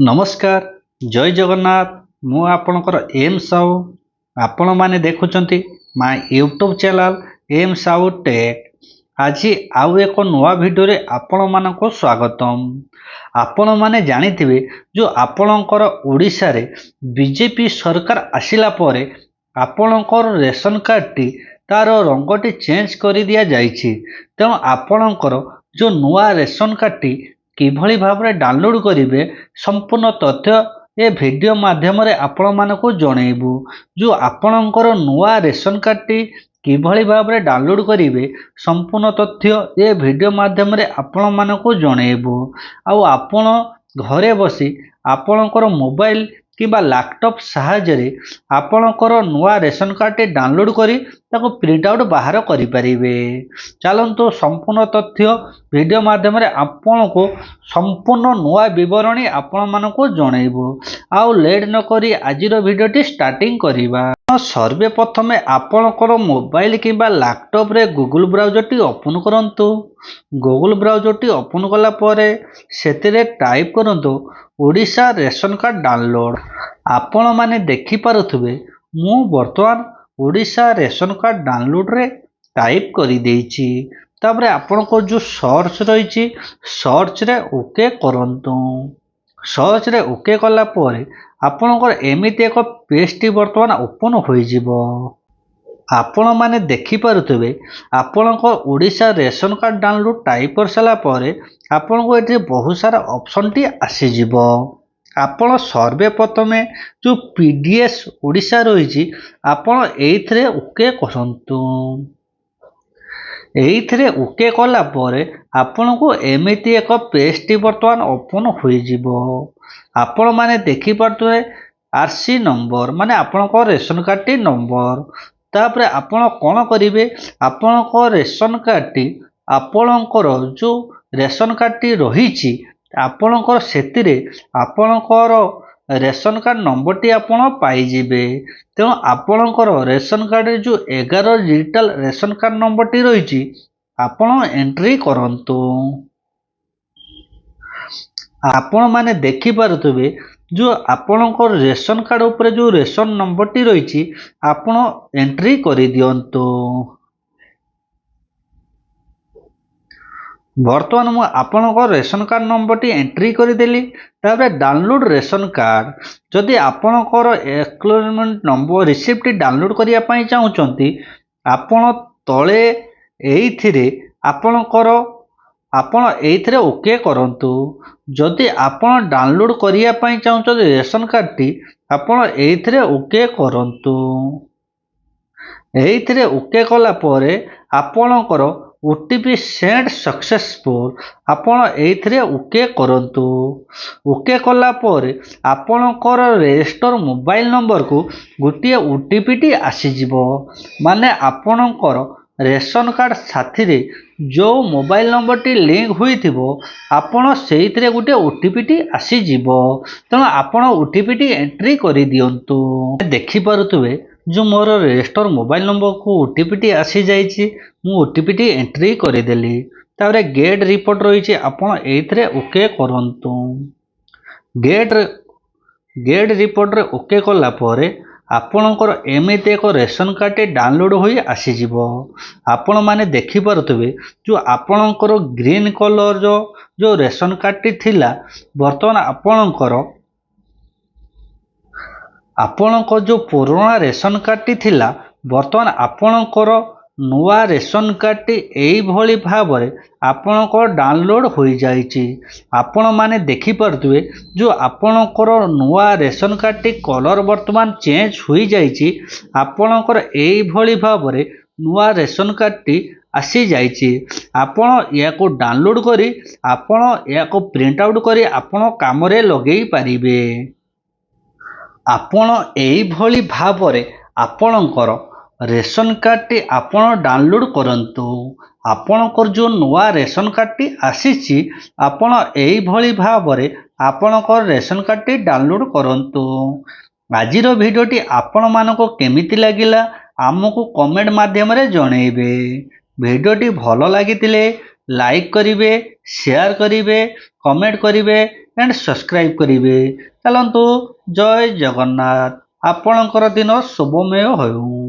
नमस्कार जय जगन्नाथ मु आपणकर एम साहू आपण माने देखुचंती my YouTube channel M Sahu tech. आज आउ एक नुआ वीडियो रे आपण मानको स्वागतम। आपण माने जानिथिबे जो आपणकर ओडिशा रे बीजेपी सरकार आसिला परे आपणकर रेशन कार्ड टी तार रंगटी चेंज करि दिया जाइछि। तेणु आपणकर जो नुआ रेशन कार्ड टी किभली भाबरे डाउनलोड करिवे संपूर्ण तथ्य ए वीडियो माध्यम रे आपण मानको जणैबु। जो आपणकर नुआ रेशन कार्ड टी किभली भाबरे डाउनलोड करिवे संपूर्ण तथ्य ए वीडियो माध्यम रे आपण मानको जणैबु। आउ आपण घरे बसी आपणकर मोबाइल किबा लैपटॉप सहायता रे आपणकर नुआ रेशन कार्ड टी डाउनलोड करी ताको प्रिंट आउट बाहर करि परिबे। चलंतु संपूर्ण तथ्य वीडियो माध्यम रे आपनको संपूर्ण नुआ विवरणी आपण मानको जणैबो। आउ लेट न करी आजिर वीडियो टी स्टार्टिंग करिबा। सर्वे प्रथमे आपणकर मोबाइल किबा लैपटॉप रे गूगल ब्राउजर टी ओपन करंतु। गूगल ब्राउजर टी ओपन कला परे सेतिरे टाइप करंतु ओडिशा रेशन कार्ड डाउनलोड। आपण माने देखि पारुथबे मु वर्तमान ओडिशा रेशन कार्ड डाउनलोड रे टाइप करि देइछि। तापरे आपनको जो सर्च रही सर्च रे ओके करंतु। सर्च रे ओके कला परे आपनकर एमिति एक पेज टी वर्तमान ओपन होई जिवो। आपण माने देखि पारुथबे आपनकर Odisha ration card download type कर सला परे आपनको एठी बहुत सारा ऑप्शन टी आसी जिवो। आपण सर्वे प्रथमे जो पीडीएस ओडिशा रही आपण एइथरे ओके करंतु। एइथरे ओके कला परे आपनको एमिति एक पेज टी वर्तमान ओपन होई जिवो। आपण माने देखि पारुथबे आरसी नंबर माने आपनको रेशन कार्ड टी नंबर। तापरे आपण कोन करिवे आपनको रेशन कार्ड टी आपणकर जो रेशन कार्ड टी रहिछि आपणकर सेतिरे आपणकर रेशन कार्ड नंबर टी आपण पाई जिवे। तेणु आपणकर रेशन कार्ड रे जो 11 डिजिटल रेशन कार्ड नंबर टी रहिछि आपण एंट्री करंतु। आपण माने देखि पारुथबे जो आपणकर रेशन कार्ड ऊपर जो रेशन नंबर टी रहिछि आपण एंट्री करि दियंतु। वर्तमान मु आपणकर ration card number T entry करि देली। ताबे डाउनलोड रेशन कार्ड जदि आपणकर एक्नॉलेजमेंट नंबर रिसिप्ट डाउनलोड करिया पई चाहुचंती आपण तळे एइथिरे आपणकर आपण एइथिरे ओके करंतु। जदि आपण डाउनलोड करिया पई चाहुचंती रेशन कार्ड टी आपण एइथिरे ओके करंतु। एइथिरे ओके कला परे आपणकर ओटीपी सेंड सक्सेसफुल आपण एइथिरे ओके करंतु। ओके कला परे आपणकर रजिस्टर मोबाइल नंबर को गोटे ओटीपी टी आसी जिवो। माने आपणकर रेशन कार्ड साथी रे जो मोबाइल नंबर टी लिंक हुई थिबो आपण सेइथिरे गोटे ओटीपी टी आसी जिवो। तेणु आपण ओटीपी टी एंट्री करि दियंतु। देखि पारुथबे जो मोर रजिस्टर मोबाइल नंबर को ओटीपी टी आसी जाइछि मु ओटीपी टी एंट्री करि देली। तारे गेट रिपोर्ट रहिछि आपण एइथिरे ओके करंतु। गेट रिपोर्ट रे ओके कला परे आपणकर एमिति एक रेशन कार्ड टी डाउनलोड होई आसी जिवो। आपण माने देखि पारुथबे जो आपणकर ग्रीन कलर जो रेशन कार्ड टी थिला वर्तमान आपणकर जो पुराना रेशन कार्ड टी थिला वर्तमान आपणकर नुआ रेशन कार्ड टी एई भली भाबरे आपणकर डाउनलोड होई जाइछि। आपण माने देखि पारुथबे जो आपणकर नुआ रेशन कार्ड टी कलर वर्तमान चेंज होई जाइछि। आपणकर एई भली भाबरे नुआ रेशन कार्ड टी आसी जाइछि। आपण याको डाउनलोड करी आपण याको प्रिंट आउट करी आपण काम रे लगेई पारिबे। आपण एई भली भाबरे आपणकर रेशन कार्ड टी आपण डाउनलोड करंतु। आपणकर जो नुआ रेशन कार्ड टी आसीछि आपण एई भली भाबरे आपणकर रेशन कार्ड टी डाउनलोड करंतु। आजिर वीडियो टी आपण मानको केमिति लागिला आमको कमेंट माध्यम रे जणैबे। वीडियो टी भलो लागितिले ଲାଇକ୍ କରିବେ, ସେୟାର କରିବେ, କମେଣ୍ଟ କରିବେ ଆଣ୍ଡ ସବସ୍କ୍ରାଇବ୍ କରିବେ। ଚାଲନ୍ତୁ, ଜୟ ଜଗନ୍ନାଥ। ଆପଣଙ୍କର ଦିନ ଶୁଭମୟ ହେଉ।